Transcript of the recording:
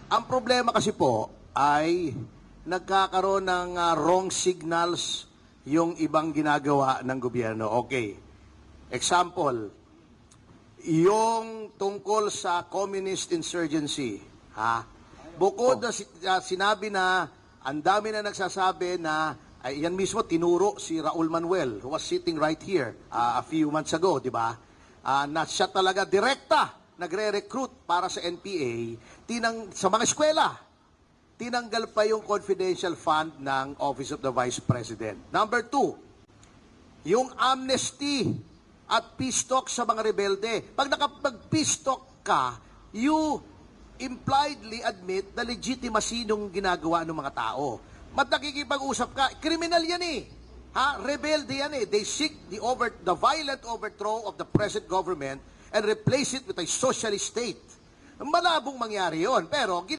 Ang problema kasi po ay nagkakaroon ng wrong signals yung ibang ginagawa ng gobyerno. Okay. Example, yung tungkol sa communist insurgency. Bukod na sinabi na ang dami na nagsasabi na yan mismo tinuro si Raul Manuel who was sitting right here a few months ago, di ba? Na siya talaga direkta nagre-recruit para sa NPA sa mga eskwela. Tinanggal pa yung confidential fund ng Office of the Vice President. Number 2, yung amnesty at peace talk sa mga rebelde. Pag nakapag-peace talk ka, you impliedly admit na legitimacy nung ginagawa ng mga tao. Mat nakikipag-usap ka, kriminal yan eh. Rebelde yan eh. They seek the violent overthrow of the present government and replace it with a socialist state. Malabong mangyari yon. Pero